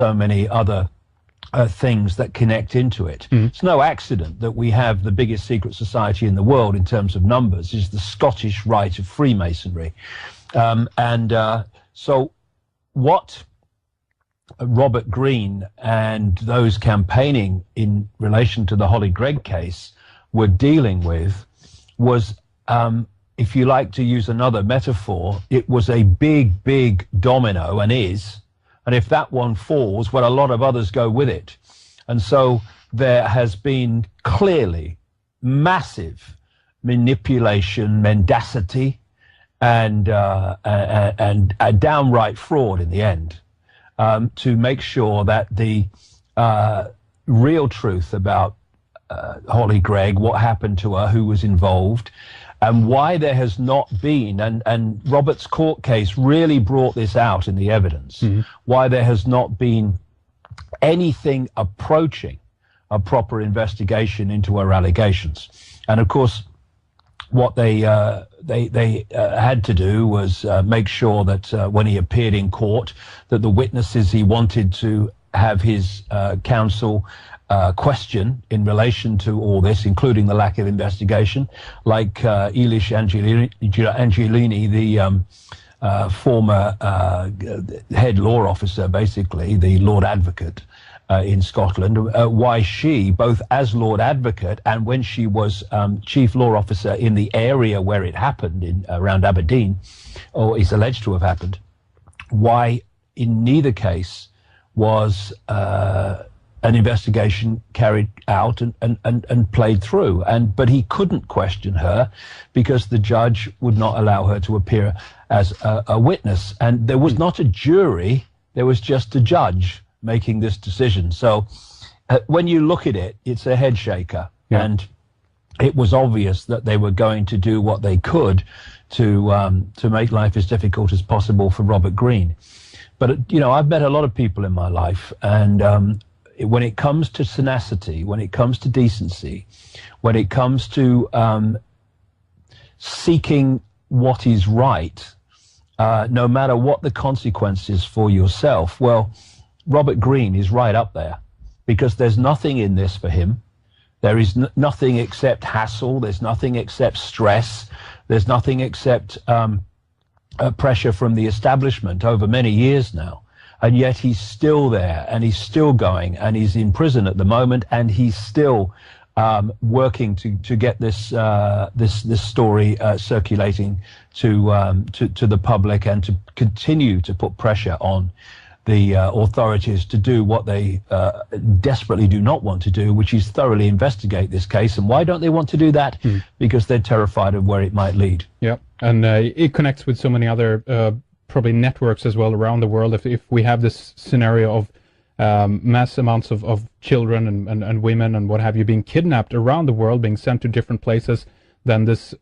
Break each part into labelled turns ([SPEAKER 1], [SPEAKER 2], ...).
[SPEAKER 1] so many other things that connect into it. It's no accident that we have the biggest secret society in the world in terms of numbers, is the Scottish Rite of Freemasonry. So what Robert Greene and those campaigning in relation to the Holly Gregg case were dealing with was, if you like to use another metaphor, it was a big, big domino, and is. And if that one falls, well, a lot of others go with it. And so there has been clearly massive manipulation, mendacity, and a downright fraud in the end, to make sure that the real truth about Holly Gregg, what happened to her, who was involved, and why there has not been, and Robert's court case really brought this out in the evidence, why there has not been anything approaching a proper investigation into her allegations. And of course, what they had to do was make sure that when he appeared in court, that the witnesses he wanted to have his counsel question in relation to all this, including the lack of investigation, like Elish Angelini, the former head law officer, basically, the Lord Advocate in Scotland, why she, both as Lord Advocate and when she was Chief Law Officer in the area where it happened, in around Aberdeen, or is alleged to have happened, why in neither case was an investigation carried out and played through. But he couldn't question her because the judge would not allow her to appear as a witness. And there was not a jury, there was just a judge making this decision. So when you look at it, it's a head shaker. Yeah. And it was obvious that they were going to do what they could to make life as difficult as possible for Robert Greene. But, you know, I've met a lot of people in my life, and when it comes to tenacity, when it comes to decency, when it comes to seeking what is right, no matter what the consequences for yourself, well, Robert Greene is right up there, because there's nothing in this for him. There is nothing except hassle. There's nothing except stress. There's nothing except pressure from the establishment over many years now. And yet he's still there, and he's still going, and he's in prison at the moment, and he's still working to get this this story circulating to the public, and to continue to put pressure on the authorities to do what they desperately do not want to do, which is thoroughly investigate this case. And why don't they want to do that? Because they're terrified of where it might lead. Yeah, and it connects with so many other probably networks as well around the world. If we have this scenario of mass amounts of children and women and what have you being kidnapped around the world, being sent to different places, then this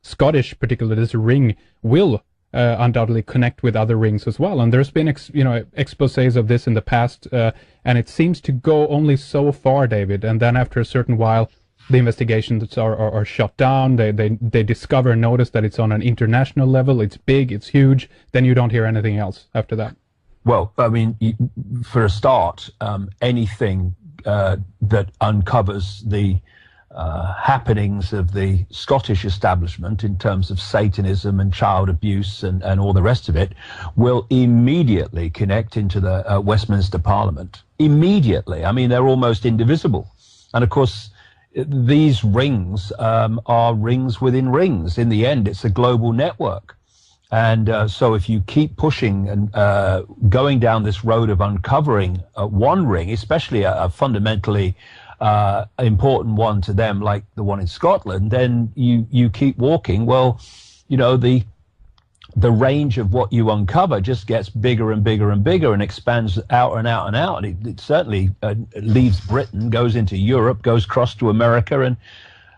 [SPEAKER 1] Scottish, particularly this ring, will undoubtedly connect with other rings as well. And there's been exposés of this in the past, and it seems to go only so far, David. And then after a certain while, the investigations are shut down. They discover and notice that it's on an international level. It's big, it's huge. Then you don't hear anything else after that. Well, I mean, for a start, anything that uncovers the happenings of the Scottish establishment in terms of Satanism and child abuse and all the rest of it will immediately connect into the Westminster Parliament. Immediately. I mean, they're almost indivisible. And of course, these rings are rings within rings. In the end, it's a global network. And so if you keep pushing and going down this road of uncovering one ring, especially a fundamentally important one to them, like the one in Scotland, then you keep walking. Well, you know, the range of what you uncover just gets bigger and bigger and bigger, and expands out and out and out. It certainly leaves Britain, goes into Europe, goes across to America, and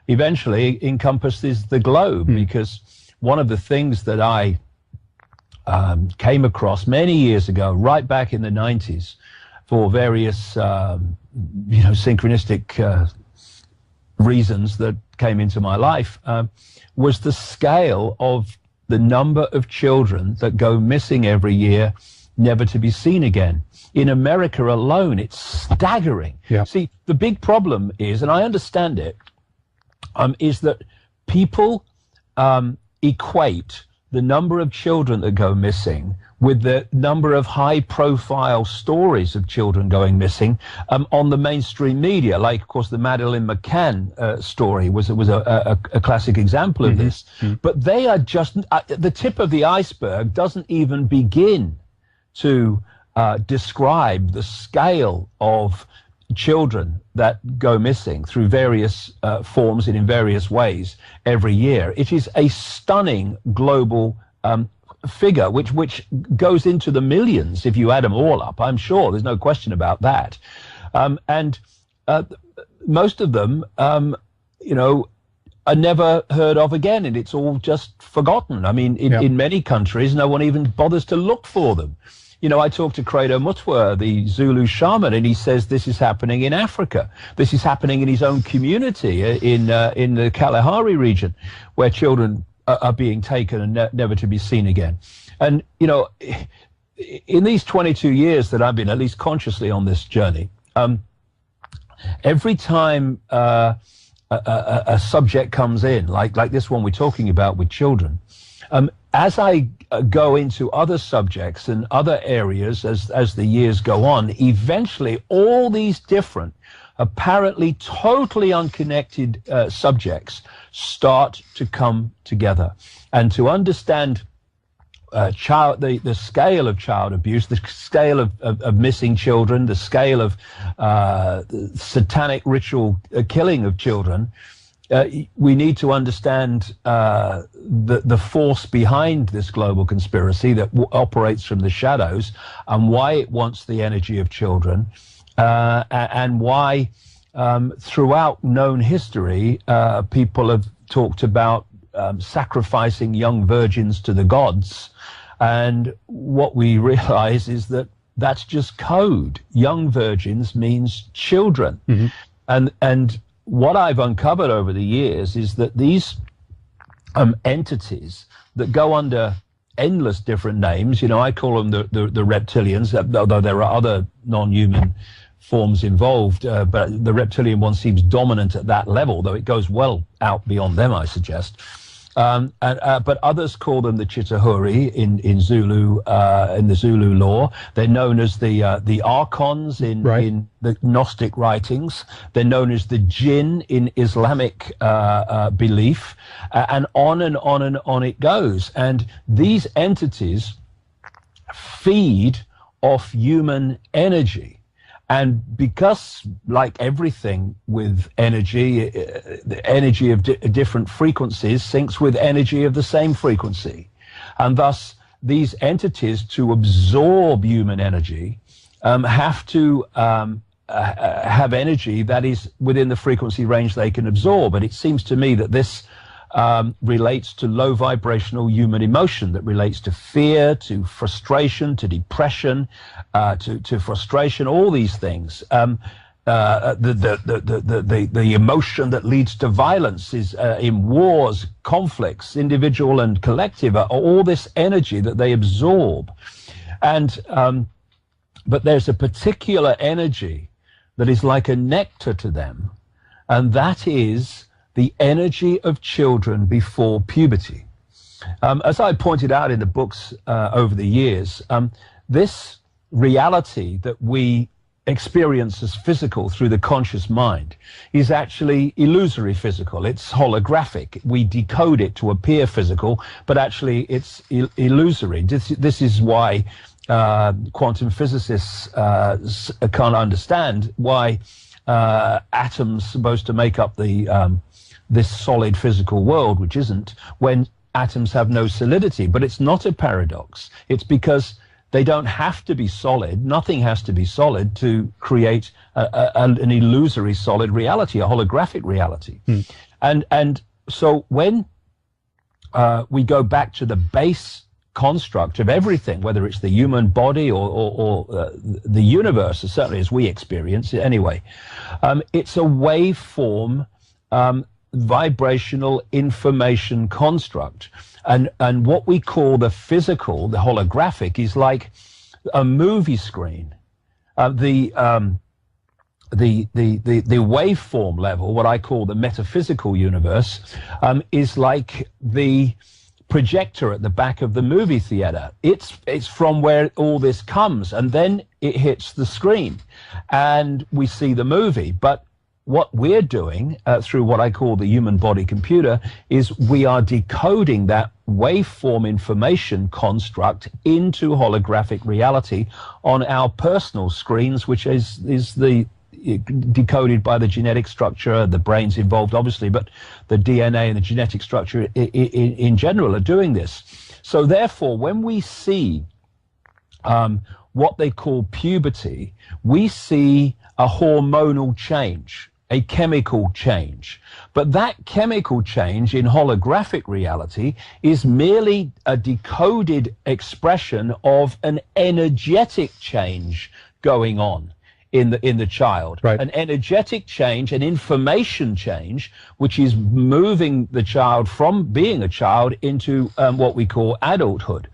[SPEAKER 1] eventually encompasses the globe. Because one of the things that I came across many years ago, right back in the 90s, for various synchronistic reasons that came into my life, was the scale of the number of children that go missing every year never to be seen again. In America alone, it's staggering.
[SPEAKER 2] Yeah.
[SPEAKER 1] See, the big problem is, and I understand it, is that people equate the number of children that go missing with the number of high-profile stories of children going missing on the mainstream media. Like, of course, the Madeleine McCann story was a classic example of this. But they are just the tip of the iceberg. Doesn't even begin to describe the scale of children that go missing through various forms and in various ways every year. It is a stunning global figure, which goes into the millions if you add them all up. I'm sure there's no question about that. And most of them, are never heard of again, and it's all just forgotten. I mean, in many countries, no one even bothers to look for them. I talked to Credo Mutwa, the Zulu shaman, and he says this is happening in Africa. This is happening in his own community in the Kalahari region, where children are being taken and never to be seen again. And, in these 22 years that I've been at least consciously on this journey, every time a subject comes in, like this one we're talking about with children, as I go into other subjects and other areas as the years go on, eventually all these different, apparently totally unconnected subjects start to come together. And to understand the scale of child abuse, the scale of missing children, the scale of satanic ritual killing of children, we need to understand the force behind this global conspiracy that operates from the shadows, and why it wants the energy of children, and why throughout known history people have talked about sacrificing young virgins to the gods. And what we realize is that that's just code. Young virgins means children. And what I've uncovered over the years is that these entities that go under endless different names, I call them the reptilians, although there are other non-human forms involved, but the reptilian one seems dominant at that level, though it goes well out beyond them, I suggest. But others call them the Chitahuri in Zulu, in the Zulu lore. They're known as the archons in the Gnostic writings. They're known as the jinn in Islamic belief, and on and on and on it goes. And these entities feed off human energy. And because, like everything with energy, the energy of different frequencies syncs with energy of the same frequency. And thus, these entities, to absorb human energy, have to have energy that is within the frequency range they can absorb. And it seems to me that this relates to low vibrational human emotion, that relates to fear, to frustration, to depression, to frustration, all these things. The emotion that leads to violence is in wars, conflicts, individual and collective, all this energy that they absorb. And but there's a particular energy that is like a nectar to them, and that is the energy of children before puberty. As I pointed out in the books over the years, this reality that we experience as physical through the conscious mind is actually illusory physical. It's holographic. We decode it to appear physical, but actually it's illusory. This is why quantum physicists can't understand why atoms supposed to make up this solid physical world, which isn't, when atoms have no solidity. But it's not a paradox. It's because they don't have to be solid. Nothing has to be solid to create an illusory solid reality, a holographic reality. And so when we go back to the base construct of everything, whether it's the human body or the universe, certainly as we experience it anyway, it's a waveform vibrational information construct. And what we call the physical, the holographic, is like a movie screen, the waveform level, what I call the metaphysical universe, is like the projector at the back of the movie theater. It's from where all this comes, and then it hits the screen and we see the movie. But what we're doing through what I call the human body computer is we are decoding that waveform information construct into holographic reality on our personal screens, which is the decoded by the genetic structure. The brain's involved, obviously, but the DNA and the genetic structure in general are doing this. So therefore, when we see what they call puberty, we see a hormonal change, a chemical change. But that chemical change in holographic reality is merely a decoded expression of an energetic change going on in the child,
[SPEAKER 2] right.
[SPEAKER 1] An energetic change, an information change, which is moving the child from being a child into what we call adulthood.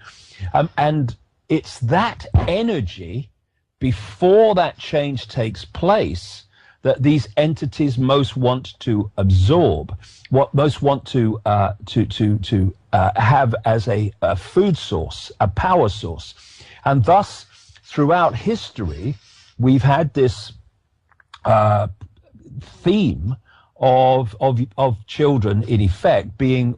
[SPEAKER 1] And it's that energy before that change takes place that these entities most want to absorb, what most want to have as a food source, a power source. And thus, throughout history, we've had this theme of children, in effect, being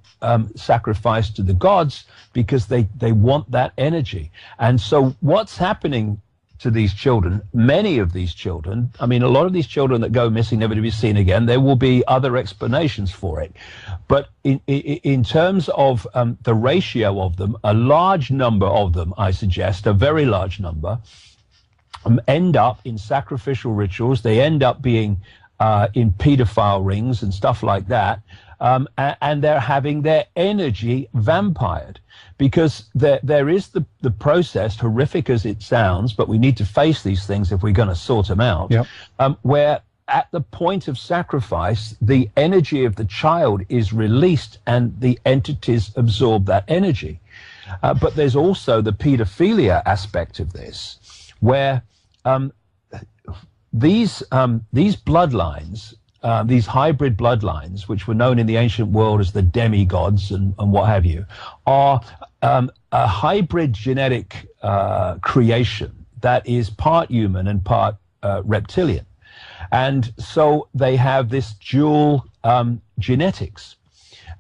[SPEAKER 1] sacrificed to the gods because they want that energy. And so what's happening to these children, many of these children, I mean, a lot of these children that go missing, never to be seen again, there will be other explanations for it. But in terms of the ratio of them, a large number of them, I suggest, a very large number, end up in sacrificial rituals. They end up being in pedophile rings and stuff like that. And they're having their energy vampired, because there is the process, horrific as it sounds, but we need to face these things if we're going to sort them out,
[SPEAKER 2] yep.
[SPEAKER 1] Where at the point of sacrifice, the energy of the child is released and the entities absorb that energy. But there's also the pedophilia aspect of this, where these bloodlines, these hybrid bloodlines, which were known in the ancient world as the demigods and what have you, are a hybrid genetic creation that is part human and part reptilian. And so they have this dual genetics.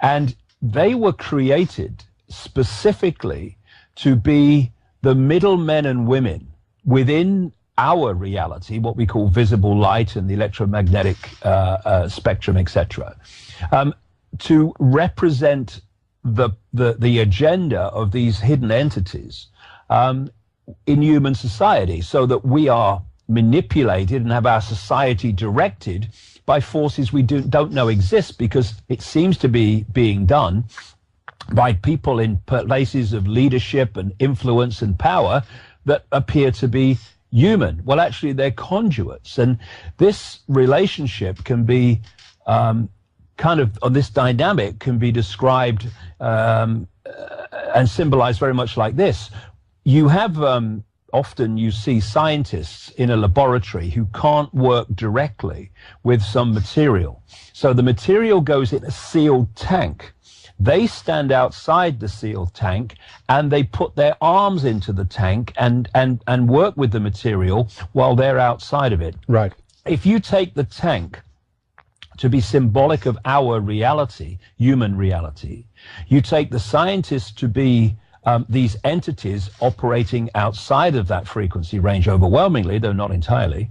[SPEAKER 1] And they were created specifically to be the middlemen and women within our reality, what we call visible light and the electromagnetic spectrum, etc., to represent the agenda of these hidden entities in human society, so that we are manipulated and have our society directed by forces we don't know exist, because it seems to be being done by people in places of leadership and influence and power that appear to be human. Well, actually, they're conduits. And this relationship can be this dynamic can be described and symbolized very much like this. You have often you see scientists in a laboratory who can't work directly with some material. So the material goes in a sealed tank. They stand outside the sealed tank and they put their arms into the tank and work with the material while they're outside of it.
[SPEAKER 2] Right.
[SPEAKER 1] If you take the tank to be symbolic of our reality, human reality, you take the scientists to be these entities operating outside of that frequency range overwhelmingly, though not entirely,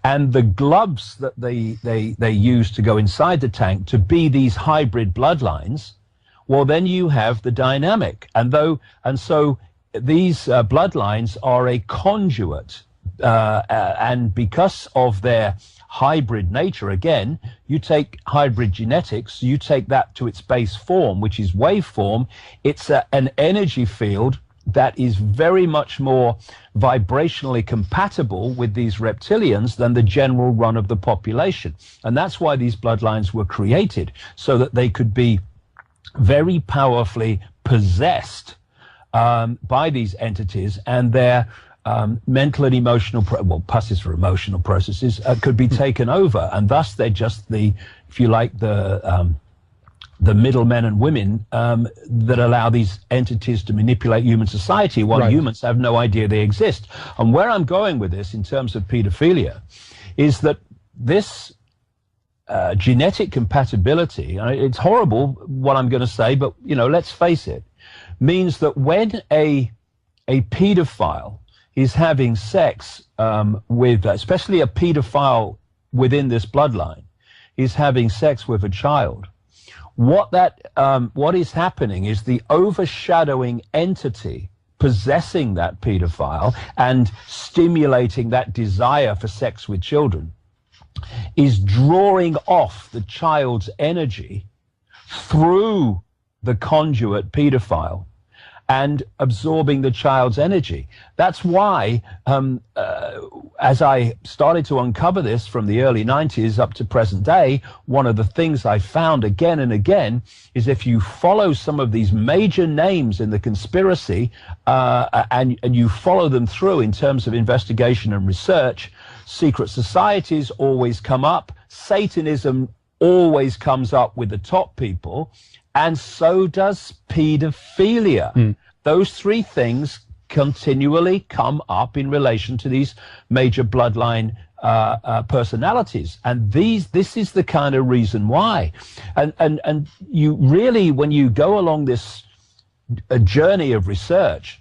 [SPEAKER 1] and the gloves that they use to go inside the tank to be these hybrid bloodlines, well, then you have the dynamic. And so these bloodlines are a conduit, and because of their hybrid nature, again, you take hybrid genetics, you take that to its base form, which is waveform. It's an energy field that is very much more vibrationally compatible with these reptilians than the general run of the population. And that's why these bloodlines were created, so that they could be very powerfully possessed by these entities, and their mental and emotional, passes for emotional processes, could be taken over, and thus they're just the, if you like, the middlemen and women that allow these entities to manipulate human society while humans have no idea they exist. And where I'm going with this in terms of pedophilia is that this genetic compatibility, it's horrible what I'm going to say, but, you know, let's face it, means that when a pedophile is having sex with, especially a pedophile within this bloodline, is having sex with a child, what is happening is the overshadowing entity possessing that pedophile and stimulating that desire for sex with children is drawing off the child's energy through the conduit pedophile and absorbing the child's energy. That's why, as I started to uncover this from the early 90s up to present day, one of the things I found again and again is if you follow some of these major names in the conspiracy and you follow them through in terms of investigation and research, secret societies always come up, Satanism always comes up with the top people, and so does pedophilia. Those three things continually come up in relation to these major bloodline personalities, and this is the kind of reason why. And you really, when you go along this journey of research,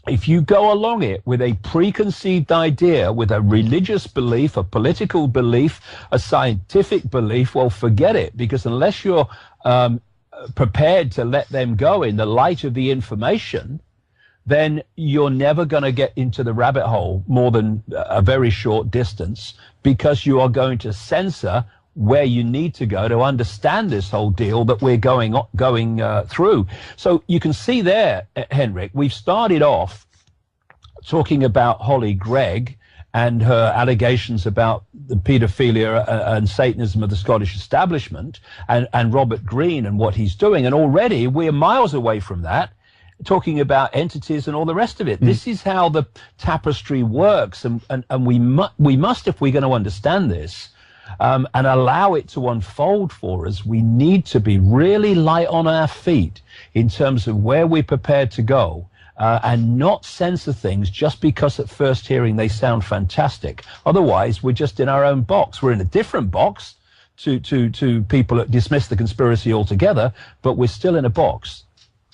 [SPEAKER 1] if you go along it with a preconceived idea, with a religious belief, a political belief, a scientific belief, well, forget it, because unless you're prepared to let them go in the light of the information, then you're never going to get into the rabbit hole more than a very short distance, because you are going to censor where you need to go to understand this whole deal that we're going through. So you can see there, Henrik, we've started off talking about Holly Gregg and her allegations about the paedophilia and Satanism of the Scottish establishment, and Robert Greene and what he's doing. And already we're miles away from that, talking about entities and all the rest of it. This is how the tapestry works, and we must, if we're going to understand this, and allow it to unfold for us, we need to be really light on our feet in terms of where we're prepared to go, and not censor things just because at first hearing they sound fantastic. Otherwise, we're just in our own box. We're in a different box to people that dismiss the conspiracy altogether, but we're still in a box.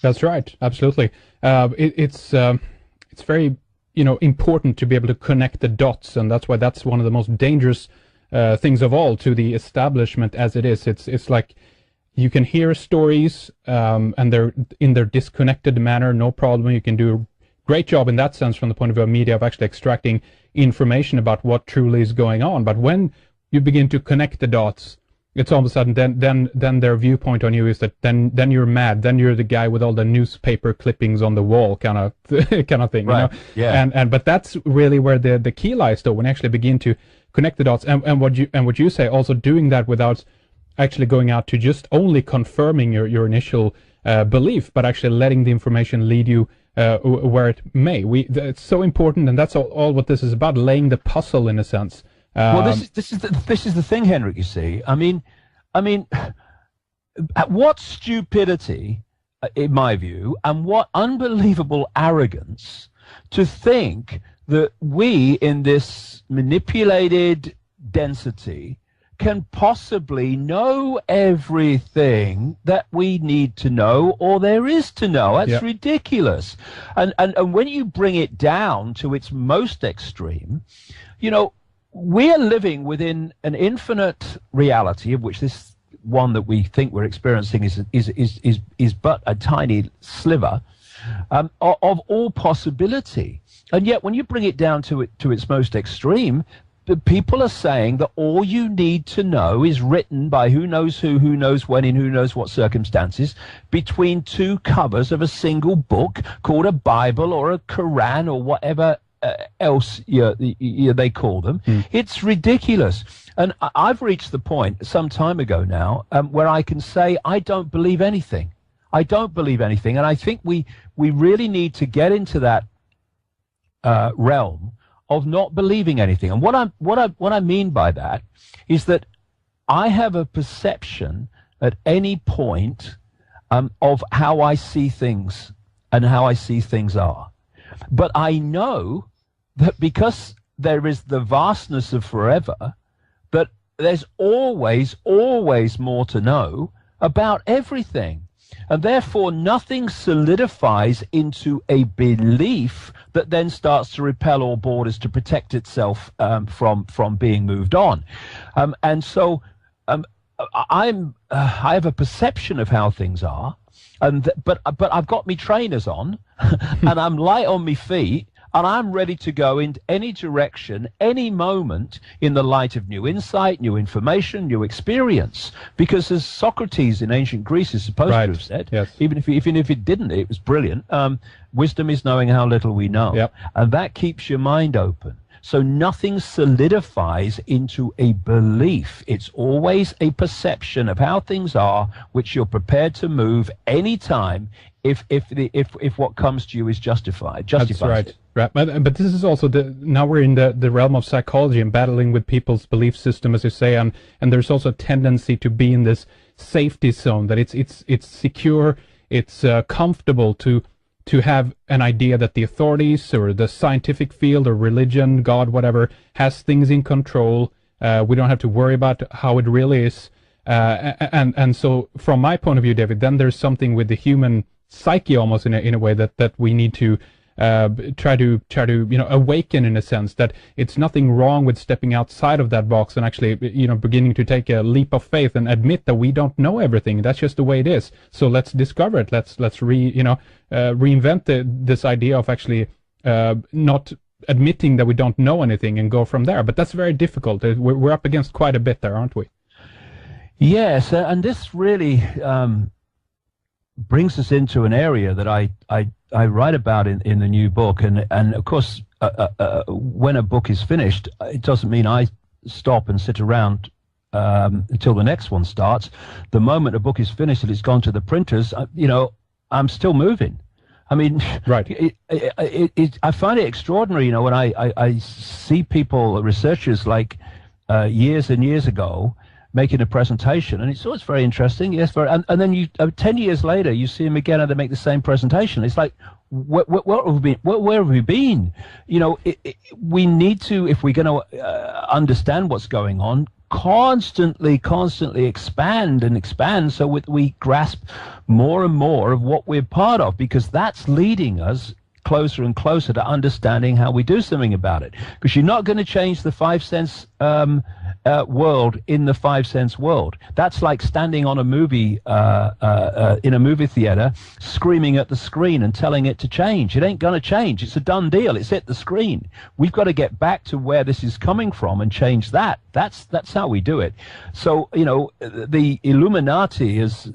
[SPEAKER 2] That's right. Absolutely. It's very, important to be able to connect the dots, and that's why that's one of the most dangerous things of all to the establishment as it is. It's like you can hear stories and they're in their disconnected manner, no problem. You can do a great job in that sense from the point of view of media of actually extracting information about what truly is going on. But when you begin to connect the dots, it's all of a sudden then their viewpoint on you is that then you're mad, then you're the guy with all the newspaper clippings on the wall kind of thing,
[SPEAKER 1] right. Yeah.
[SPEAKER 2] But that's really where the key lies, though, when you actually begin to connect the dots, and what you say, also doing that without actually going out to just only confirming your initial belief, but actually letting the information lead you where it may. It's so important, and that's all what this is about, laying the puzzle in a sense.
[SPEAKER 1] Well, this is the thing, Henrik. You see, I mean, what stupidity, in my view, and what unbelievable arrogance to think that we, in this manipulated density, can possibly know everything that we need to know or there is to know. That's ridiculous. And when you bring it down to its most extreme, we're living within an infinite reality, of which this one that we think we're experiencing is but a tiny sliver of all possibility. And yet, when you bring it down to its most extreme, the people are saying that all you need to know is written by who knows who knows when, in who knows what circumstances, between two covers of a single book called a Bible or a Quran or whatever else they call them. It's ridiculous. And I've reached the point some time ago now where I can say I don't believe anything. I don't believe anything. And I think we really need to get into that realm of not believing anything. And what I mean by that is that I have a perception at any point of how I see things and how I see things are. But I know that because there is the vastness of forever, that there's always more to know about everything. And therefore, nothing solidifies into a belief that then starts to repel all borders to protect itself from being moved on. And so I have a perception of how things are, but I've got me trainers on, and I'm light on my feet, and I'm ready to go in any direction, any moment, in the light of new insight, new information, new experience. Because as Socrates in ancient Greece is supposed to have said,
[SPEAKER 2] yes.
[SPEAKER 1] even if it didn't, it was brilliant. Wisdom is knowing how little we know.
[SPEAKER 2] Yep.
[SPEAKER 1] And that keeps your mind open. So nothing solidifies into a belief. It's always a perception of how things are, which you're prepared to move anytime if what comes to you is justified.
[SPEAKER 2] That's right. Right. But this is also now we're in the realm of psychology and battling with people's belief system, as you say, and there's also a tendency to be in this safety zone, that it's secure, it's comfortable to have an idea that the authorities or the scientific field or religion, God, whatever, has things in control. We don't have to worry about how it really is. And so from my point of view, David, then there's something with the human psyche almost in a way that we need to try to awaken, in a sense, that it's nothing wrong with stepping outside of that box and actually beginning to take a leap of faith and admit that we don't know everything. That's just the way it is. So let's discover it. Let's reinvent this idea of actually not admitting that we don't know anything and go from there. But that's very difficult. We're up against quite a bit there, aren't we?
[SPEAKER 1] Yes, and this really brings us into an area that I write about in the new book, and of course when a book is finished, it doesn't mean I stop and sit around until the next one starts. The moment a book is finished and it's gone to the printers, I'm still moving. I mean,
[SPEAKER 2] right.
[SPEAKER 1] I find it extraordinary, when I see people, researchers like years and years ago, making a presentation, and it's always very interesting. Yes, and then 10 years later, you see them again, and they make the same presentation. It's like, where have we been? We need to, if we're going to understand what's going on, constantly expand, so we grasp more and more of what we're part of, because that's leading us closer and closer to understanding how we do something about it. Because you're not going to change the 5 sense world in the 5 sense world. That's like standing on a movie in a movie theater, screaming at the screen and telling it to change. It ain't going to change. It's a done deal. It's at the screen. We've got to get back to where this is coming from and change that. That's how we do it. So the Illuminati, as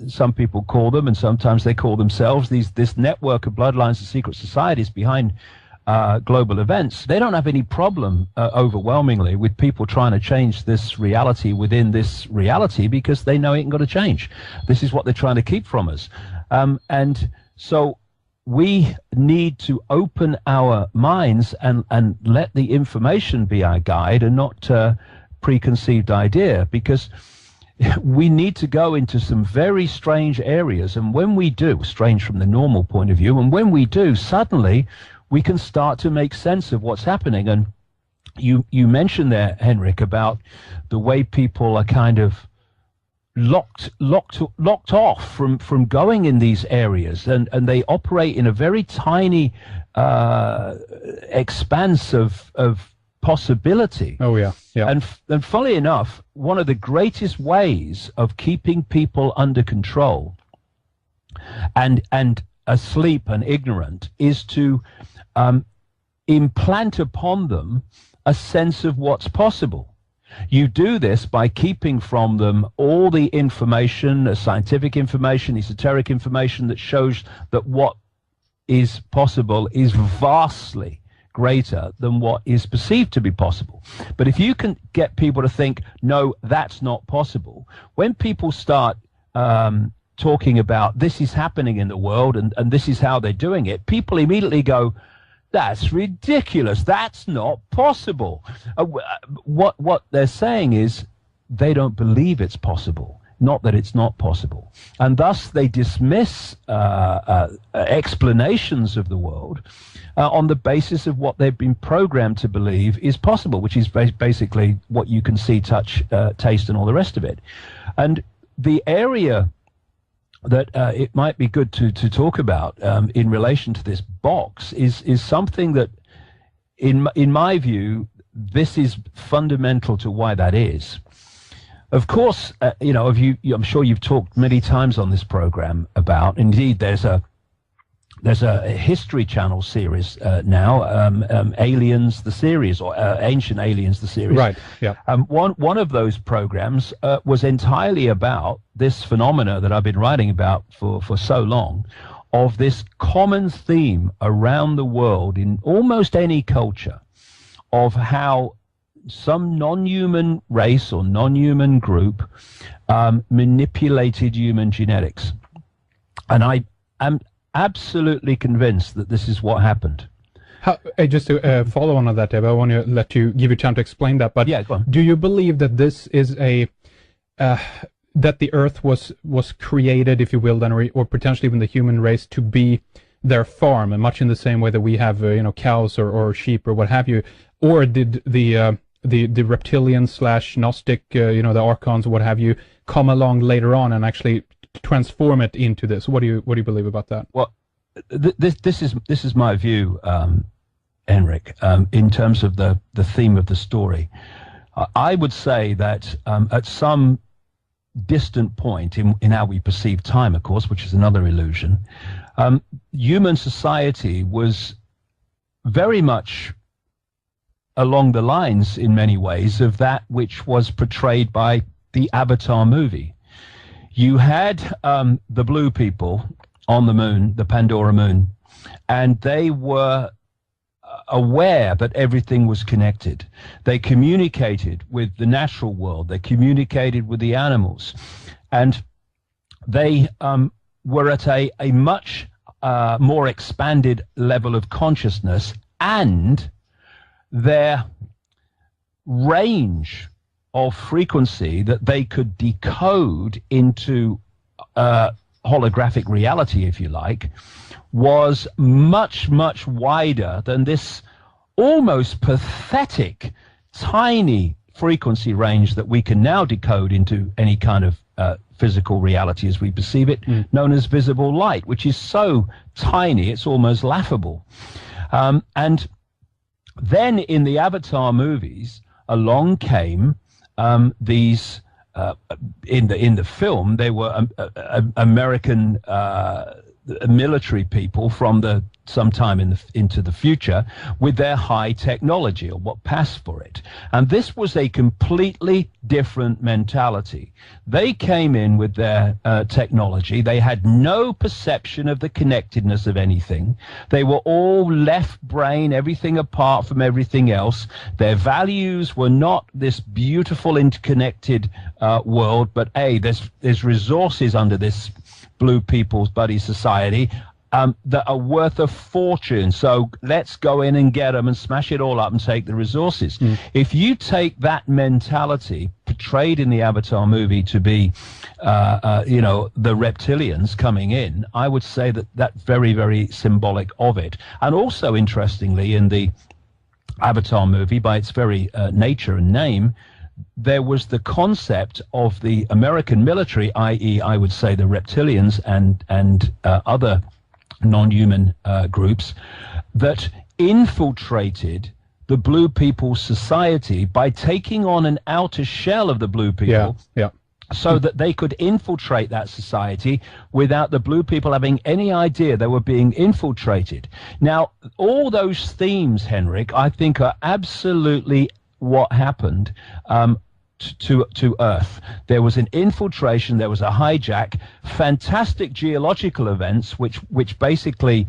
[SPEAKER 1] some people call them, and sometimes they call themselves, this network of bloodlines and secret societies behind global events, they don't have any problem overwhelmingly with people trying to change this reality within this reality, because they know it ain't going to change. This is what they're trying to keep from us. And so we need to open our minds and let the information be our guide, and not preconceived idea, because we need to go into some very strange areas. And when we do, strange from the normal point of view, and when we do, suddenly we can start to make sense of what's happening. And you mentioned there, Henrik, about the way people are kind of locked off from going in these areas, and they operate in a very tiny expanse of possibility.
[SPEAKER 2] Oh yeah.
[SPEAKER 1] And funnily enough, one of the greatest ways of keeping people under control and asleep and ignorant is to implant upon them a sense of what's possible. You do this by keeping from them all the information, scientific information, esoteric information, that shows that what is possible is vastly greater than what is perceived to be possible. But if you can get people to think, no, that's not possible, when people start talking about this is happening in the world and this is how they're doing it, people immediately go, That's ridiculous. That's not possible. What they're saying is they don't believe it's possible, not that it's not possible. And thus they dismiss explanations of the world on the basis of what they've been programmed to believe is possible, which is basically what you can see, touch, taste, and all the rest of it. And the area that it might be good to talk about in relation to this box is something that, in my view, this is fundamental to why that is. Of course, I'm sure you've talked many times on this program about. Indeed, there's a History Channel series now, Aliens the series, or Ancient Aliens the series.
[SPEAKER 2] Right. Yeah.
[SPEAKER 1] One of those programs was entirely about this phenomena that I've been writing about for so long, of this common theme around the world in almost any culture, of how some non-human race or non-human group manipulated human genetics. And I am absolutely convinced that this is what happened.
[SPEAKER 2] Just to follow on that, Deb, I want to give you time to explain that. But
[SPEAKER 1] yeah, go on.
[SPEAKER 2] Do you believe that this is that the Earth was created, if you will, then, or potentially even the human race, to be their farm, and much in the same way that we have cows or sheep or what have you, or did the reptilian / Gnostic, the archons, what have you, come along later on and actually transform it into this? What do you believe about that?
[SPEAKER 1] Well, this is my view, Henrik, in terms of the theme of the story. I would say that at some distant point in how we perceive time, of course, which is another illusion, human society was very much along the lines, in many ways, of that which was portrayed by the Avatar movie. You had the blue people on the moon, the Pandora moon, and they were aware that everything was connected. They communicated with the natural world. They communicated with the animals. And they were at a much more expanded level of consciousness, and their range of frequency that they could decode into holographic reality, if you like, was much, much wider than this almost pathetic, tiny frequency range that we can now decode into any kind of physical reality as we perceive it, known as visible light, which is so tiny it's almost laughable. And then in the Avatar movies, along came these in the film, they were American military people from sometime into the future with their high technology, or what passed for it. And this was a completely different mentality. They came in with their technology. They had no perception of the connectedness of anything. They were all left brain, everything apart from everything else. Their values were not this beautiful interconnected world, but there's resources under this Blue People's Buddy Society that are worth a fortune, so let's go in and get them and smash it all up and take the resources. If you take that mentality portrayed in the Avatar movie to be the reptilians coming in, I would say that's very, very symbolic of it. And also, interestingly, in the Avatar movie, by its very nature and name, there was the concept of the American military, i.e., I would say the reptilians and other non-human groups, that infiltrated the Blue People's society by taking on an outer shell of the Blue People, so that they could infiltrate that society without the Blue People having any idea they were being infiltrated. Now, all those themes, Henrik, I think are absolutely what happened to Earth. There was an infiltration, there was a hijack, fantastic geological events which basically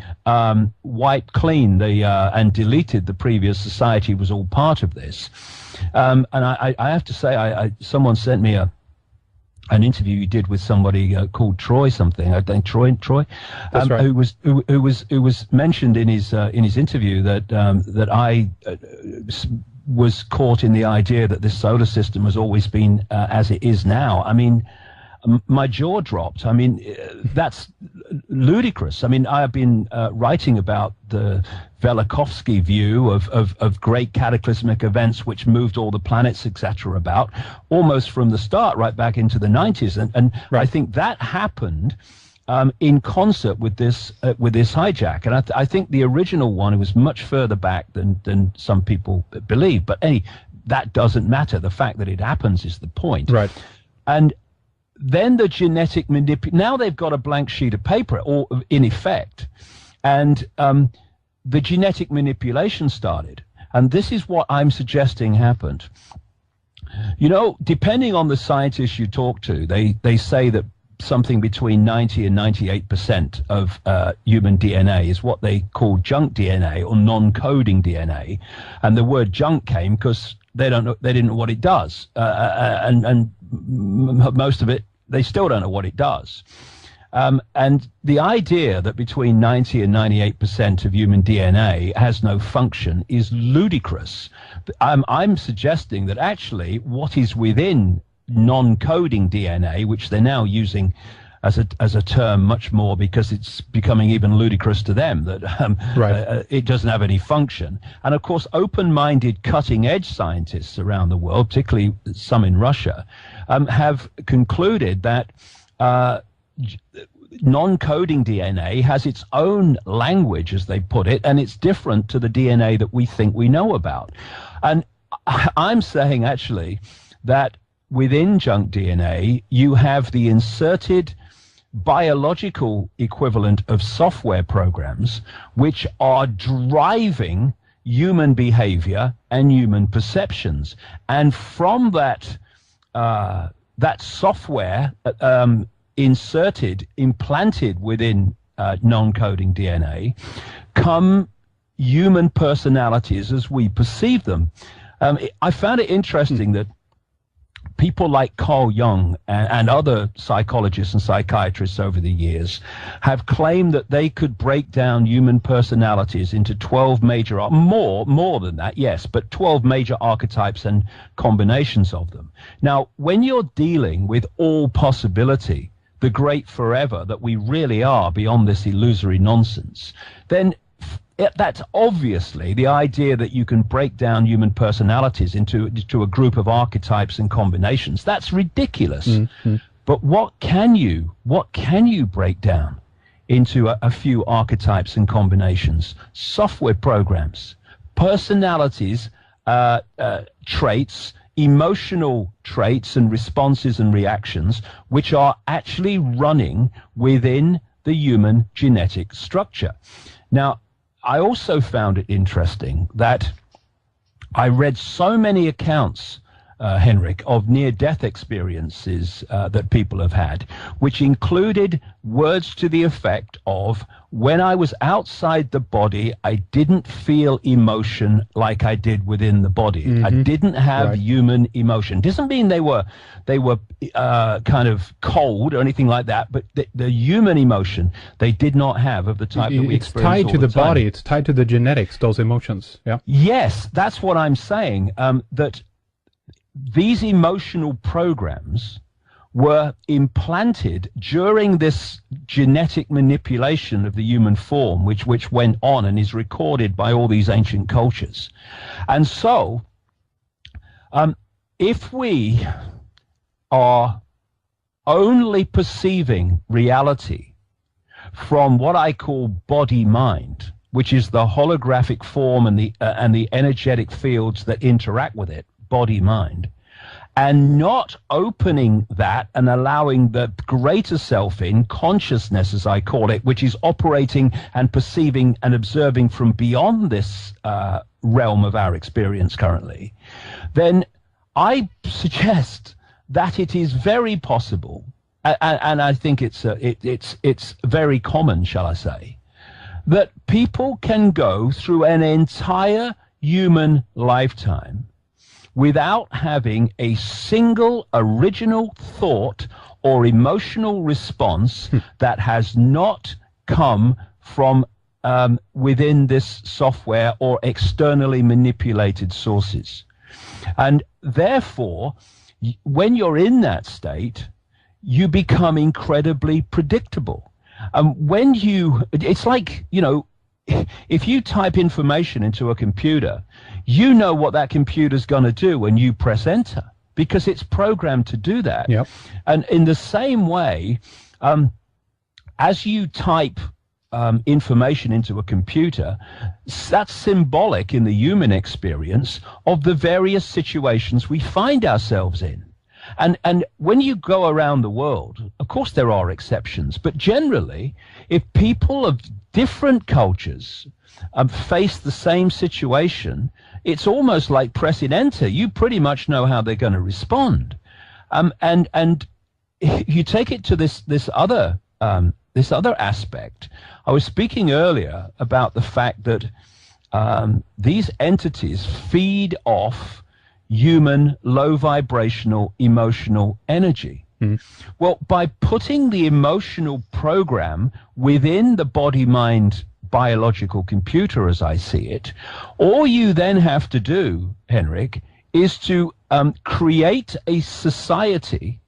[SPEAKER 1] wiped clean and deleted the previous society, was all part of this. And I have to say, someone sent me an interview you did with somebody called Troy something. I think Troy,
[SPEAKER 2] That's right.
[SPEAKER 1] who was mentioned in his interview that that I was caught in the idea that this solar system has always been as it is now. I mean, my jaw dropped. I mean, that's ludicrous. I mean, I have been writing about the Velikovsky view of great cataclysmic events which moved all the planets, etc., about almost from the start, right back into the 90s. And
[SPEAKER 2] Right.
[SPEAKER 1] I think that happened in concert with this hijack. And I think the original one was much further back than some people believe. But that doesn't matter. The fact that it happens is the point.
[SPEAKER 2] Right.
[SPEAKER 1] And then the genetic now they've got a blank sheet of paper, or in effect, and the genetic manipulation started. And this is what I'm suggesting happened. You know, depending on the scientists you talk to, they say that something between 90 and 98% of human DNA is what they call junk DNA, or non-coding DNA. And the word junk came because they didn't know what it does, and most of it, they still don't know what it does. And the idea that between 90 and 98% of human DNA has no function is ludicrous. I'm suggesting that actually what is within non-coding DNA, which they're now using as a term much more because it's becoming even ludicrous to them, that it doesn't have any function. And of course, open-minded, cutting-edge scientists around the world, particularly some in Russia, have concluded that non-coding DNA has its own language, as they put it, and it's different to the DNA that we think we know about. And I'm saying actually that within junk DNA, you have the inserted biological equivalent of software programs which are driving human behavior and human perceptions. And from that software implanted within non-coding DNA, come human personalities as we perceive them. I found it interesting that people like Carl Jung and other psychologists and psychiatrists over the years have claimed that they could break down human personalities into 12 major, more than that, yes, but 12 major archetypes and combinations of them. Now, when you're dealing with all possibility, the great forever that we really are beyond this illusory nonsense, then that's obviously the idea that you can break down human personalities into a group of archetypes and combinations. That's ridiculous. Mm-hmm. But what can you break down into a few archetypes and combinations? Software programs, personalities, traits, emotional traits and responses and reactions, which are actually running within the human genetic structure. Now, I also found it interesting that I read so many accounts, Henrik, of near-death experiences that people have had, which included words to the effect of, when I was outside the body, I didn't feel emotion like I did within the body. Mm-hmm. I didn't have human emotion. Doesn't mean they were kind of cold or anything like that, but the human emotion they did not have of the type that we experience.
[SPEAKER 2] It's tied to the body. It's tied to the genetics, those emotions. Yeah.
[SPEAKER 1] Yes, that's what I'm saying, that these emotional programs were implanted during this genetic manipulation of the human form, which went on and is recorded by all these ancient cultures. And so, if we are only perceiving reality from what I call body-mind, which is the holographic form and the energetic fields that interact with it, body-mind, and not opening that and allowing the greater self in consciousness, as I call it, which is operating and perceiving and observing from beyond this realm of our experience currently, then I suggest that it is very possible, and I think it's very common, shall I say, that people can go through an entire human lifetime without having a single original thought or emotional response that has not come from within this software or externally manipulated sources. And therefore, when you're in that state, you become incredibly predictable. When it's like, if you type information into a computer, you know what that computer's going to do when you press enter, because it's programmed to do that.
[SPEAKER 2] Yep.
[SPEAKER 1] And in the same way, as you type information into a computer, that's symbolic in the human experience of the various situations we find ourselves in. And when you go around the world, of course there are exceptions, but generally, if people of different cultures face the same situation, it's almost like pressing enter. You pretty much know how they're going to respond. And you take it to this other aspect. I was speaking earlier about the fact that these entities feed off human low vibrational emotional energy. Well, by putting the emotional program within the body-mind biological computer, as I see it, all you then have to do, Henrik, is to create a society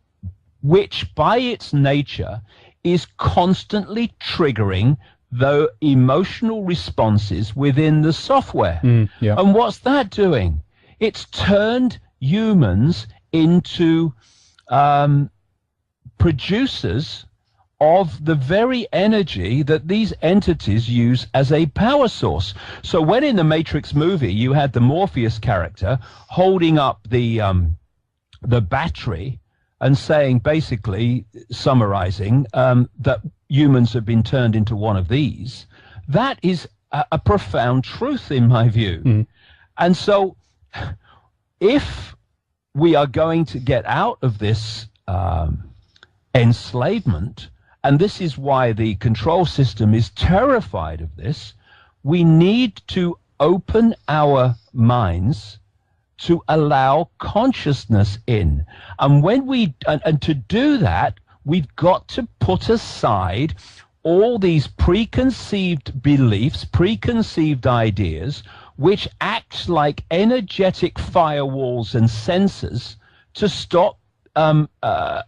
[SPEAKER 1] which by its nature is constantly triggering the emotional responses within the software.
[SPEAKER 2] Yeah.
[SPEAKER 1] And what's that doing? It's turned humans into producers of the very energy that these entities use as a power source. So when in the Matrix movie you had the Morpheus character holding up the battery and saying, basically summarizing, that humans have been turned into one of these, that is a profound truth in my view. And so if we are going to get out of this enslavement, and this is why the control system is terrified of this, we need to open our minds to allow consciousness in. And when and to do that, we've got to put aside all these preconceived beliefs, preconceived ideas, which act like energetic firewalls and sensors to stop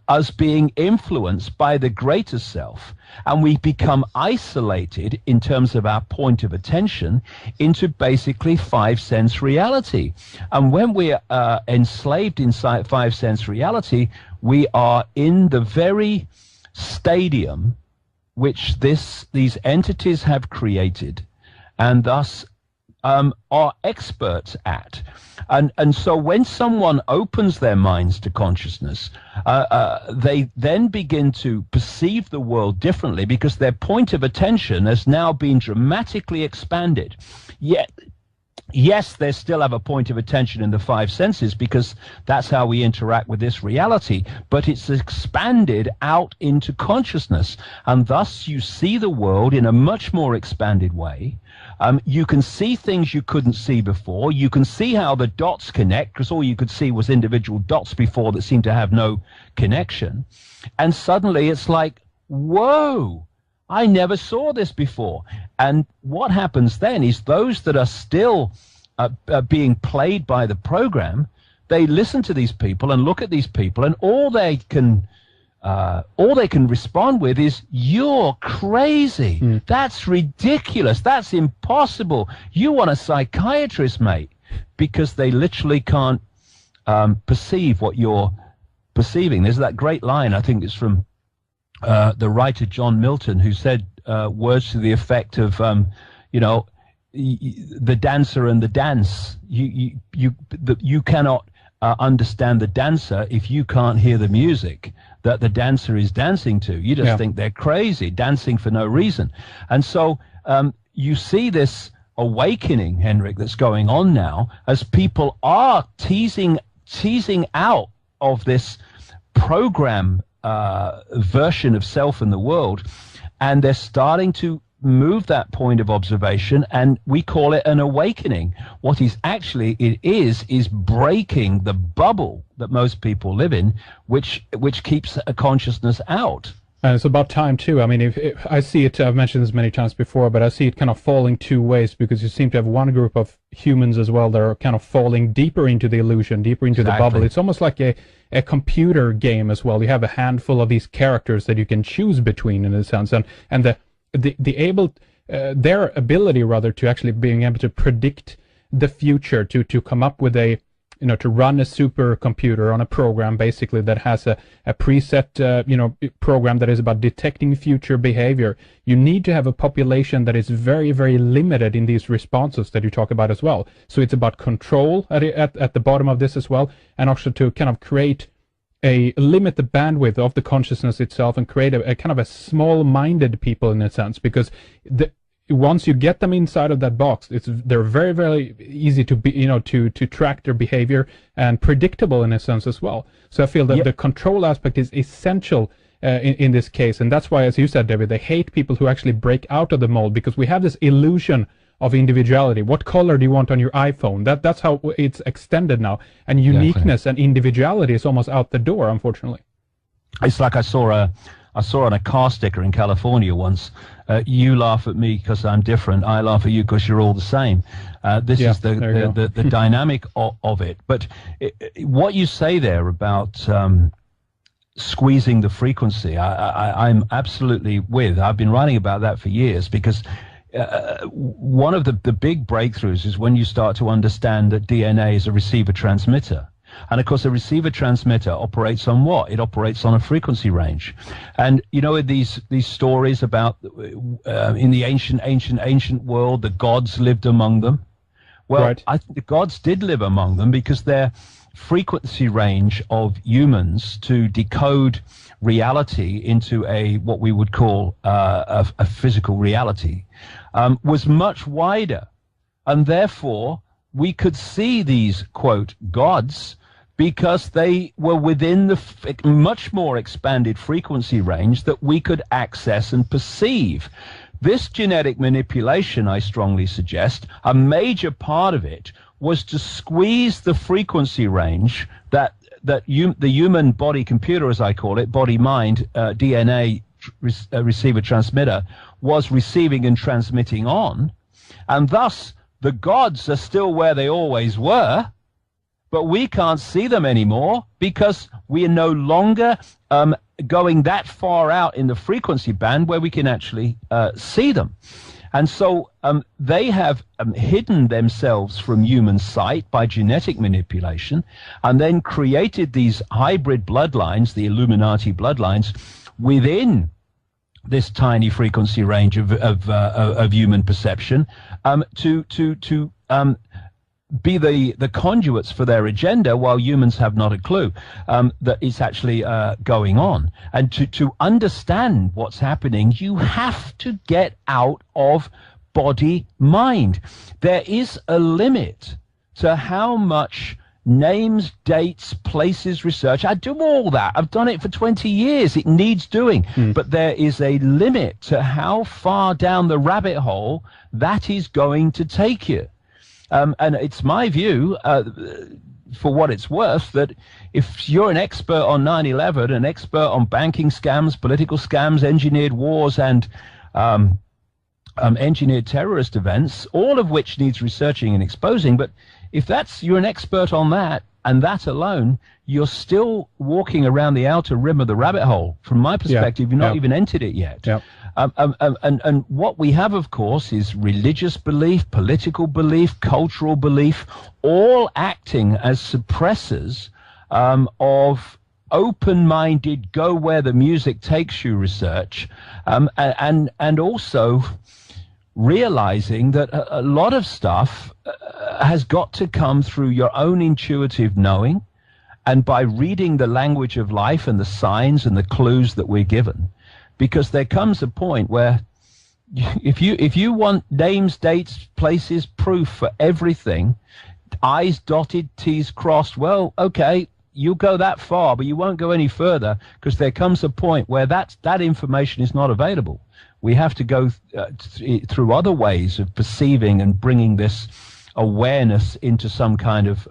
[SPEAKER 1] us being influenced by the greater self. And we become isolated in terms of our point of attention into basically five-sense reality. And when we are enslaved inside five-sense reality, we are in the very stadium which these entities have created, and thus are experts at. And so when someone opens their minds to consciousness, they then begin to perceive the world differently because their point of attention has now been dramatically expanded. Yet, yes, they still have a point of attention in the five senses because that's how we interact with this reality, but it's expanded out into consciousness, and thus you see the world in a much more expanded way. You can see things you couldn't see before. You can see how the dots connect, because all you could see was individual dots before that seemed to have no connection. And suddenly it's like, whoa, I never saw this before. And what happens then is those that are still being played by the program, they listen to these people and look at these people, and all they can respond with is, "You're crazy. That's ridiculous. That's impossible. You want a psychiatrist, mate," because they literally can't perceive what you're perceiving. There's that great line, I think it's from the writer John Milton, who said words to the effect of, the dancer and the dance. You cannot understand the dancer if you can't hear the music that the dancer is dancing to. You just think they're crazy, dancing for no reason. And so you see this awakening, Henrik, that's going on now as people are teasing out of this program version of self in the world, and they're starting to move that point of observation, and we call it an awakening. What it is breaking the bubble that most people live in, which keeps a consciousness out.
[SPEAKER 2] And it's about time too. I mean, if I see it, I've mentioned this many times before, but I see it kind of falling two ways, because you seem to have one group of humans as well that are kind of falling deeper into the illusion, deeper into the bubble. It's almost like a computer game as well. You have a handful of these characters that you can choose between, in a sense, and their ability rather to actually being able to predict the future, to come up with to run a supercomputer on a program basically that has a preset program that is about detecting future behavior. You need to have a population that is very, very limited in these responses that you talk about as well. So it's about control at the bottom of this as well, and also to kind of limit the bandwidth of the consciousness itself, and create a kind of a small-minded people in a sense, because once you get them inside of that box, they're very, very easy to be, to track their behavior, and predictable in a sense as well. So I feel that the control aspect is essential in this case, and that's why, as you said, David, they hate people who actually break out of the mold, because we have this illusion of individuality. What color do you want on your iPhone? That's how it's extended now, and uniqueness and individuality is almost out the door, unfortunately.
[SPEAKER 1] It's like I saw on a car sticker in California once, you laugh at me because I'm different, I laugh at you because you're all the same. This is the dynamic of it. But what you say there about squeezing the frequency, I'm absolutely with. I've been writing about that for years, because one of the big breakthroughs is when you start to understand that DNA is a receiver-transmitter. And of course, a receiver-transmitter operates on what? It operates on a frequency range. And these stories about in the ancient world, the gods lived among them. Well, right. I think the gods did live among them, because their frequency range of humans to decode reality into what we would call a physical reality was much wider, and therefore we could see these, quote, gods, because they were within the much more expanded frequency range that we could access and perceive. This genetic manipulation, I strongly suggest, a major part of it was to squeeze the frequency range that the human body computer, as I call it, body-mind, DNA receiver-transmitter, was receiving and transmitting on. And thus, the gods are still where they always were, but we can't see them anymore, because we are no longer going that far out in the frequency band where we can actually see them. And so they have hidden themselves from human sight by genetic manipulation, and then created these hybrid bloodlines, the Illuminati bloodlines, within this tiny frequency range of human perception, to be the conduits for their agenda, while humans have not a clue that it's actually going on. And to understand what's happening, you have to get out of body-mind. There is a limit to how much names, dates, places, research. I do all that. I've done it for 20 years. It needs doing. But there is a limit to how far down the rabbit hole that is going to take you. And it's my view, for what it's worth, that if you're an expert on 9/11, an expert on banking scams, political scams, engineered wars, and engineered terrorist events, all of which needs researching and exposing, but if you're an expert on that, and that alone, you're still walking around the outer rim of the rabbit hole. From my perspective, you've not even entered it yet. And what we have, of course, is religious belief, political belief, cultural belief, all acting as suppressors of open-minded, go where the music takes you research, and also realizing that a lot of stuff has got to come through your own intuitive knowing, and by reading the language of life and the signs and the clues that we're given. Because there comes a point where if you want names, dates, places, proof for everything, I's dotted, T's crossed, well, okay, you'll go that far, but you won't go any further, because there comes a point where that information is not available. We have to go through other ways of perceiving and bringing this awareness into some kind of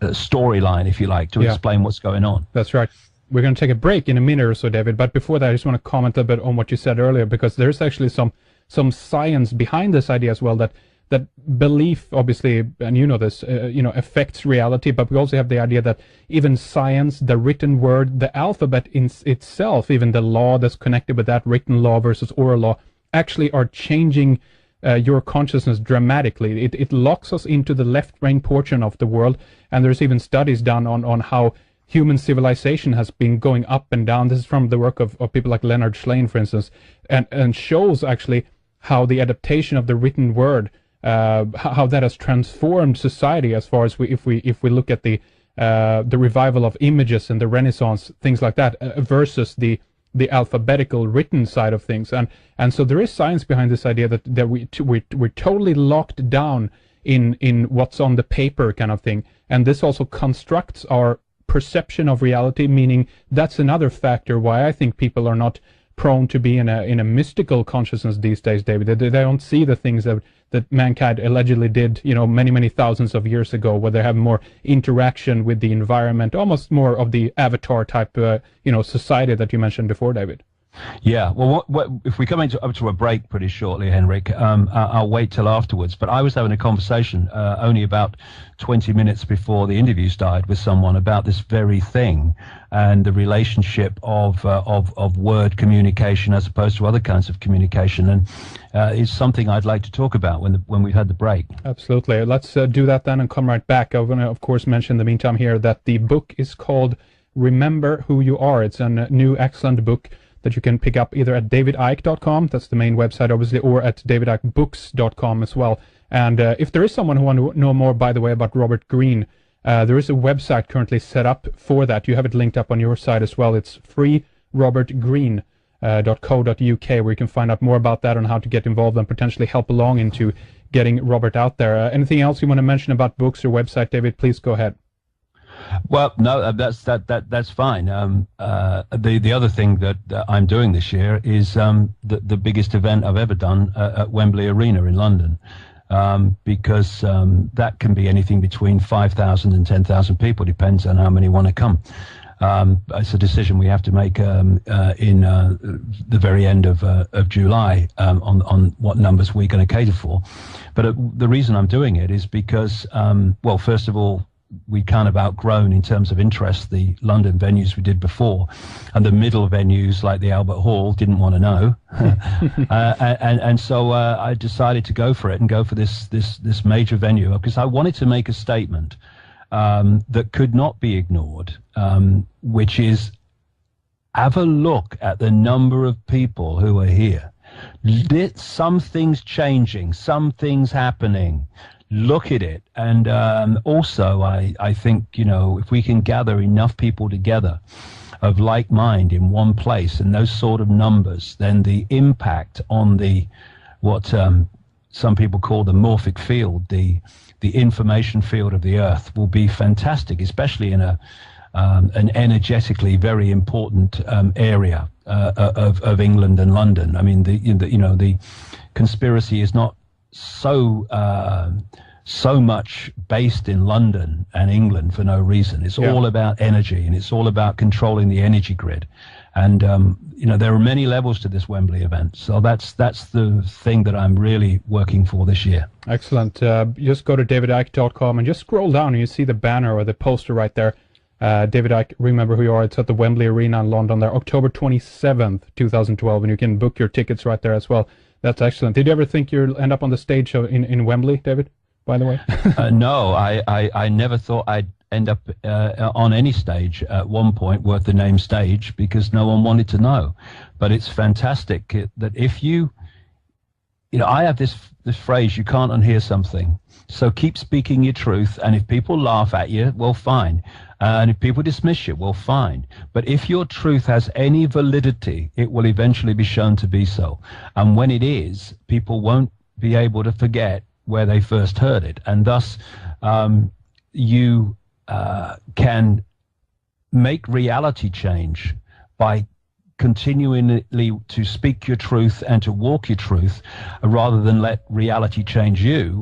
[SPEAKER 1] storyline, if you like, to explain what's going on.
[SPEAKER 2] That's right. We're going to take a break in a minute or so, David. But before that, I just want to comment a bit on what you said earlier, because there's actually some science behind this idea as well, that belief, obviously, and you know this, affects reality. But we also have the idea that even science, the written word, the alphabet in itself, even the law that's connected with that, written law versus oral law, actually are changing your consciousness dramatically. It locks us into the left brain portion of the world, and there's even studies done on how human civilization has been going up and down. This is from the work of people like Leonard Shlain, for instance, and shows actually how the adaptation of the written word, how that has transformed society, as far as if we look at the revival of images and the Renaissance, things like that, versus the alphabetical written side of things. And so there is science behind this idea that we're totally locked down in what's on the paper kind of thing. And this also constructs our perception of reality, meaning that's another factor why I think people are not prone to be in a mystical consciousness these days, David. They don't see the things that mankind allegedly did, many thousands of years ago, where they have more interaction with the environment, almost more of the avatar type, society that you mentioned before, David.
[SPEAKER 1] Yeah, well, what if we come up to a break pretty shortly, Henrik? I'll wait till afterwards. But I was having a conversation only about 20 minutes before the interview started with someone about this very thing and the relationship of word communication as opposed to other kinds of communication, and it's something I'd like to talk about when we've had the break.
[SPEAKER 2] Absolutely. Let's do that then and come right back. I'm going to, of course, mention in the meantime here that the book is called Remember Who You Are. It's a new excellent book that you can pick up either at davidicke.com, that's the main website obviously, or at davidickebooks.com as well. And if there is someone who wants to know more, by the way, about Robert Greene, there is a website currently set up for that. You have it linked up on your site as well. It's freerobertgreene.co.uk, where you can find out more about that and how to get involved and potentially help along into getting Robert out there. Anything else you want to mention about books or website, David? Please go ahead.
[SPEAKER 1] Well, no, that's fine. The other thing that I'm doing this year is the biggest event I've ever done at Wembley Arena in London, because that can be anything between 5,000 and 10,000 people, depends on how many want to come. It's a decision we have to make in the very end of July on what numbers we're going to cater for. But the reason I'm doing it is because, well, first of all, we kind of outgrown in terms of interest the London venues we did before, and the middle venues like the Albert Hall didn't want to know, and so I decided to go for it and go for this major venue, because I wanted to make a statement that could not be ignored, which is, have a look at the number of people who are here. Something's changing, something's happening. Look at it. And also, I think, if we can gather enough people together of like mind in one place and those sort of numbers, then the impact on what some people call the morphic field, the information field of the earth, will be fantastic, especially in an energetically very important area of England and London. I mean, the conspiracy is not so much based in London and England for no reason. It's all about energy, and it's all about controlling the energy grid. And there are many levels to this Wembley event. So that's the thing that I'm really working for this year.
[SPEAKER 2] Excellent. Just go to davidicke.com and just scroll down and you see the banner or the poster right there. David Icke, Remember Who You Are. It's at the Wembley Arena in London there, October 27th, 2012, and you can book your tickets right there as well. That's excellent. Did you ever think you'll end up on the stage in Wembley, David, by the way?
[SPEAKER 1] No, I never thought I'd end up on any stage at one point worth the name stage, because no one wanted to know. But it's fantastic that if I have this phrase, you can't unhear something. So keep speaking your truth, and if people laugh at you, well, fine. And if people dismiss you, well, fine. But if your truth has any validity, it will eventually be shown to be so. And when it is, people won't be able to forget where they first heard it. And thus, you can make reality change by continually to speak your truth and to walk your truth rather than let reality change you.